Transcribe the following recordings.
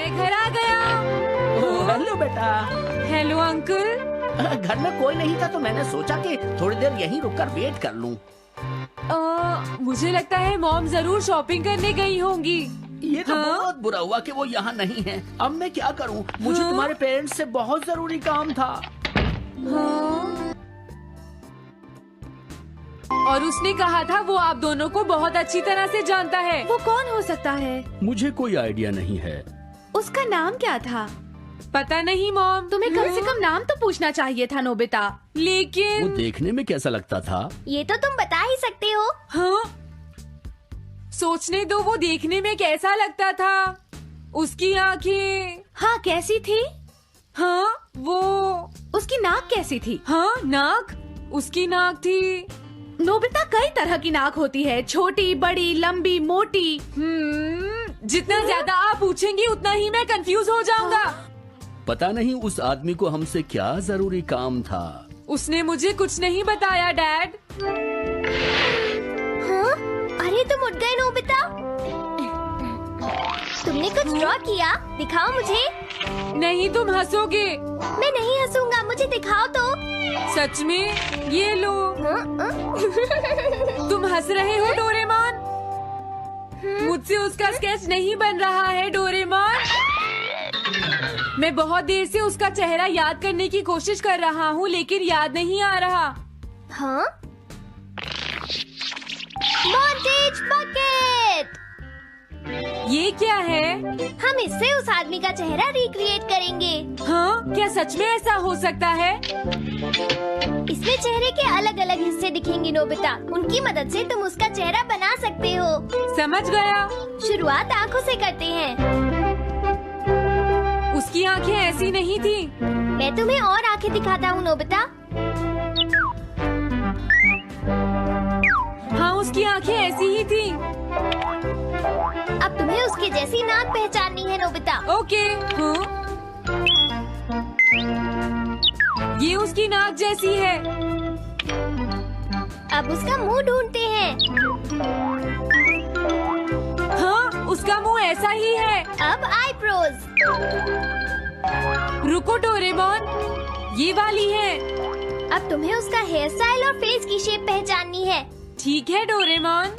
मैं घर आ गया। हेलो बेटा। Hello uncle. घर में कोई नहीं था तो मैंने सोचा कि थोड़ी देर यहीं रुककर वेट कर लूं। मुझे लगता है मॉम जरूर शॉपिंग करने गई होंगी। ये तो हाँ? बहुत बुरा हुआ कि वो यहाँ नहीं है। अब मैं क्या करूं? मुझे हाँ? तुम्हारे पेरेंट्स से बहुत जरूरी काम था। हाँ? और उसने कहा था वो आप दोनों को बहुत अच्छी तरह से जानता है। वो कौन हो सकता है? मुझे कोई आइडिया नहीं है। उसका नाम क्या था? पता नहीं मॉम। तुम्हें कम से कम नाम तो पूछना चाहिए था नोबिता। वो लेकिन देखने में कैसा लगता था? ये तो तुम बता ही सकते हो। हाँ? सोचने दो वो देखने में कैसा लगता था। उसकी आंखें। हाँ, कैसी थी? हाँ वो। उसकी नाक कैसी थी? हाँ नाक। उसकी नाक थी। नोबिता, कई तरह की नाक होती है, छोटी, बड़ी, लंबी, मोटी। जितना ज्यादा आप पूछेंगी उतना ही मैं कंफ्यूज हो जाऊंगा। पता नहीं उस आदमी को हमसे क्या जरूरी काम था। उसने मुझे कुछ नहीं बताया डैड। हाँ? अरे तुम उठ गए नोबिता। तुमने कुछ ड्रॉ किया? दिखाओ मुझे। नहीं तुम हंसोगे। मैं नहीं हंसूंगा, मुझे दिखाओ तो। सच में? ये लो। हाँ? तुम हंस रहे हो डोरेमोन? मुझसे उसका स्केच नहीं बन रहा है डोरेमोन। मैं बहुत देर से उसका चेहरा याद करने की कोशिश कर रहा हूँ लेकिन याद नहीं आ रहा। हाँ? Montage bucket. ये क्या है? हम इससे उस आदमी का चेहरा रिक्रिएट करेंगे। हाँ? क्या सच में ऐसा हो सकता है? इसमें चेहरे के अलग अलग हिस्से दिखेंगे नोबिता। उनकी मदद से तुम उसका चेहरा बना सकते हो। समझ गया। शुरुआत आँखों से करते हैं। उसकी आंखें ऐसी नहीं थी। मैं तुम्हें और आंखें दिखाता हूँ नोबिता। हाँ उसकी आंखें ऐसी ही थी। अब तुम्हें उसके जैसी नाक पहचाननी है नोबिता। ओके। हाँ? ये उसकी नाक जैसी है। अब उसका मुंह ढूंढते हैं। हाँ उसका मुंह ऐसा ही है। अब आईब्रोज। रुको डोरेमोन, ये वाली है। अब तुम्हें उसका हेयर स्टाइल और फेस की शेप पहचाननी है। ठीक है डोरेमोन।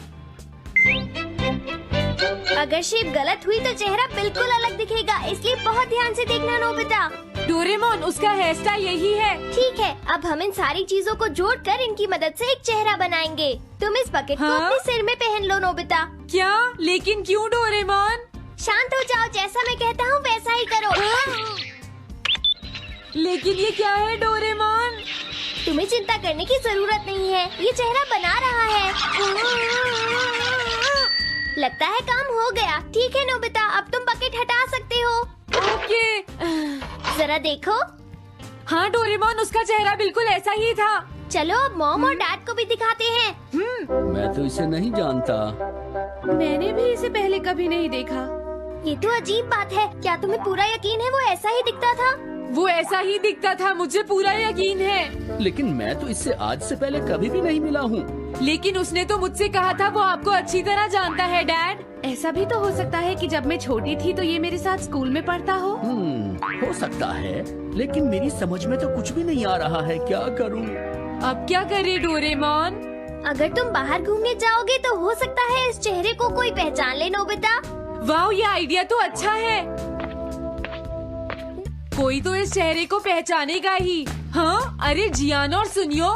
अगर शेप गलत हुई तो चेहरा बिल्कुल अलग दिखेगा, इसलिए बहुत ध्यान से देखना नोबिता। डोरेमोन उसका हेयर स्टाइल यही है। ठीक है, अब हम इन सारी चीजों को जोड़कर इनकी मदद से एक चेहरा बनाएंगे। तुम इस बकेट को हाँ? अपने सिर में पहन लो नोबिता। क्या? लेकिन क्यों डोरेमोन? शांत हो जाओ, जैसा मैं कहता हूँ वैसा ही करो। लेकिन ये क्या है डोरेमोन? तुम्हें चिंता करने की जरूरत नहीं है, ये चेहरा बना रहा है। लगता है काम हो गया। ठीक है नोबिता, अब तुम बकेट हटा सकते हो। ओके। जरा देखो। हाँ डोरेमोन उसका चेहरा बिल्कुल ऐसा ही था। चलो अब मॉम और डैड को भी दिखाते हैं। मैं तो इसे नहीं जानता। मैंने भी इसे पहले कभी नहीं देखा। ये तो अजीब बात है। क्या तुम्हें पूरा यकीन है वो ऐसा ही दिखता था? वो ऐसा ही दिखता था, मुझे पूरा यकीन है। लेकिन मैं तो इससे आज से पहले कभी भी नहीं मिला हूँ। लेकिन उसने तो मुझसे कहा था वो आपको अच्छी तरह जानता है डैड। ऐसा भी तो हो सकता है कि जब मैं छोटी थी तो ये मेरे साथ स्कूल में पढ़ता हो। हो सकता है, लेकिन मेरी समझ में तो कुछ भी नहीं आ रहा है। क्या करूँ? अब क्या करे डोरेमोन? अगर तुम बाहर घूमने जाओगे तो हो सकता है इस चेहरे को कोई पहचान ले नोबिता। वाह ये आइडिया तो अच्छा है। कोई तो इस चेहरे को पहचानेगा ही। हाँ? अरे जियान और सुनियो।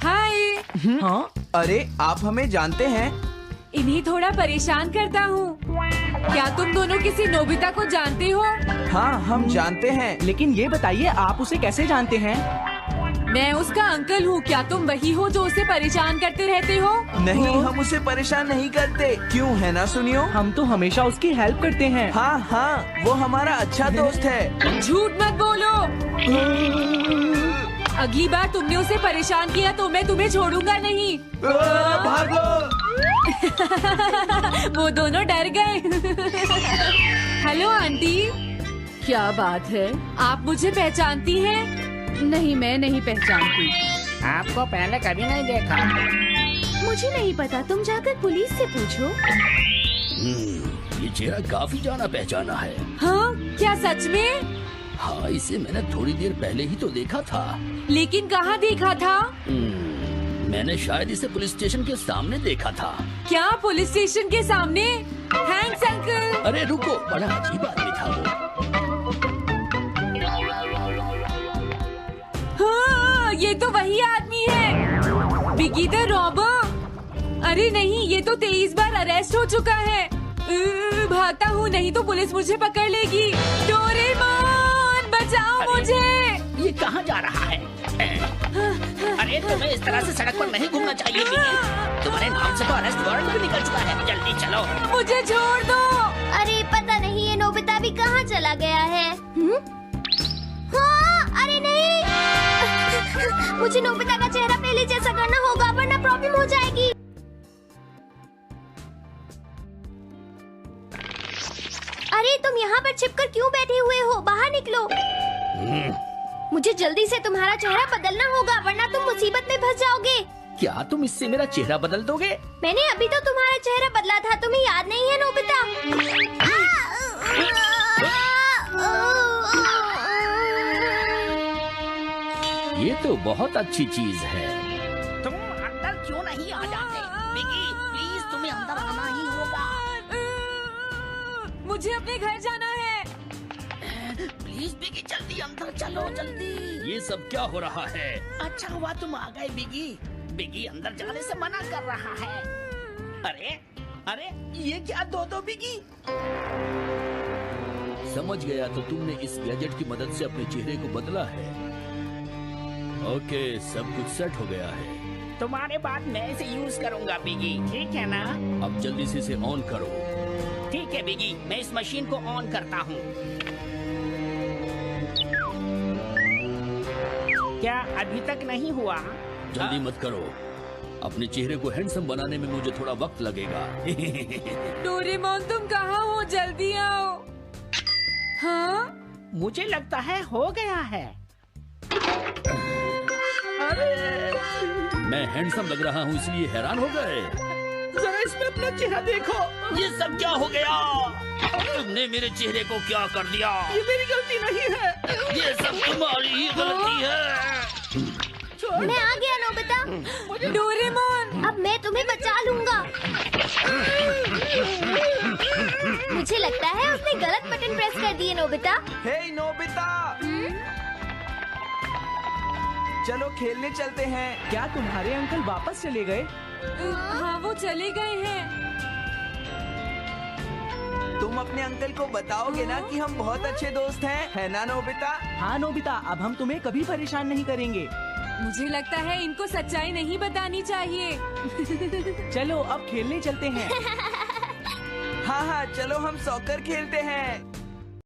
हाय। हाँ? अरे आप हमें जानते हैं? इन्हीं थोड़ा परेशान करता हूँ। क्या तुम दोनों किसी नोबिता को जानते हो? हाँ हम जानते हैं, लेकिन ये बताइए आप उसे कैसे जानते हैं? मैं उसका अंकल हूँ। क्या तुम वही हो जो उसे परेशान करते रहते हो? नहीं, हम उसे परेशान नहीं करते। क्यों, है ना सुनियो? हम तो हमेशा उसकी हेल्प करते हैं। हाँ हाँ, वो हमारा अच्छा दोस्त है। झूठ मत बोलो। अगली बार तुमने उसे परेशान किया तो मैं तुम्हें छोड़ूंगा नहीं। भागो! वो दोनों डर गए। Hello aunty. क्या बात है? आप मुझे पहचानती हैं? नहीं, मैं नहीं पहचानती। आपको पहले कभी नहीं देखा। मुझे नहीं पता, तुम जाकर पुलिस से पूछो। ये चेहरा काफी जाना पहचाना है। हाँ क्या सच में? हाँ, इसे मैंने थोड़ी देर पहले ही तो देखा था। लेकिन कहाँ देखा था? मैंने शायद इसे पुलिस स्टेशन के सामने देखा था। क्या पुलिस स्टेशन के सामने? Thanks uncle. अरे रुको, बड़ा अजीब आदमी था वो। हाँ ये तो वही आदमी है, बिगी द रॉबर। अरे नहीं, ये तो 23 बार अरेस्ट हो चुका है। भागता हूँ, नहीं तो पुलिस मुझे पकड़ लेगी। डोरेमोन बचाओ मुझे। ये कहाँ जा रहा है? अरे तुम्हें इस तरह से सड़क पर नहीं घूमना चाहिए बिगी। तुम्हारे नाम से तो अरेस्ट वारंट भी निकल चुका है। जल्दी चलो। मुझे छोड़ दो। अरे पता नहीं ये नोबिता भी कहाँ चला गया है। हाँ, अरे नहीं मुझे नोबिता का चेहरा पहले जैसा करना होगा वरना प्रॉब्लम हो जाएगी। अरे तुम यहाँ पर छिपकर क्यों बैठे हुए हो? बाहर निकलो। मुझे जल्दी से तुम्हारा चेहरा बदलना होगा वरना तुम मुसीबत में फंस जाओगे। क्या तुम इससे मेरा चेहरा बदल दोगे? मैंने अभी तो तुम्हारा चेहरा बदला था, तुम्हें याद नहीं है नोबिता? ये तो बहुत अच्छी चीज है। तुम अंदर क्यों नहीं आ जाते? बिगी प्लीज, तुम्हें अंदर आना ही होगा। मुझे अपने घर जाना है। प्लीज बिगी जल्दी अंदर चलो, जल्दी। ये सब क्या हो रहा है? अच्छा हुआ तुम आ गए बिगी। बिगी अंदर जाने से मना कर रहा है। अरे अरे ये क्या दो बिगी? समझ गया, तो तुमने इस गैजेट की मदद से अपने चेहरे को बदला है। ओके, सब कुछ सेट हो गया है। तुम्हारे बाद मैं इसे यूज करूंगा बिगी, ठीक है ना? अब जल्दी से इसे ऑन करो। ठीक है बिगी, मैं इस मशीन को ऑन करता हूँ। क्या अभी तक नहीं हुआ? जल्दी मत करो, अपने चेहरे को हैंडसम बनाने में मुझे थोड़ा वक्त लगेगा। डोरेमोन तुम कहाँ हो? जल्दी आओ। हाँ मुझे लगता है हो गया है। मैं हैंडसम लग रहा हूँ इसलिए हैरान हो गए। जरा इसमें अपना चेहरा देखो। ये सब क्या हो गया? तुमने मेरे चेहरे को क्या कर दिया? ये मेरी गलती नहीं है। ये सब तुम्हारी ही गलती है। मैं आ गया नोबिता। डोरेमोन, अब मैं तुम्हें बचा लूंगा। मुझे लगता है उसने गलत बटन प्रेस कर दिए नोबिता। हे नोबिता, चलो खेलने चलते हैं। क्या तुम्हारे अंकल वापस चले गए? हाँ वो चले गए हैं। तुम अपने अंकल को बताओगे ना कि हम बहुत अच्छे दोस्त हैं, है ना नोबिता? हाँ नोबिता, अब हम तुम्हें कभी परेशान नहीं करेंगे। मुझे लगता है इनको सच्चाई नहीं बतानी चाहिए। चलो अब खेलने चलते हैं। हाँ हाँ, चलो हम सॉकर खेलते हैं।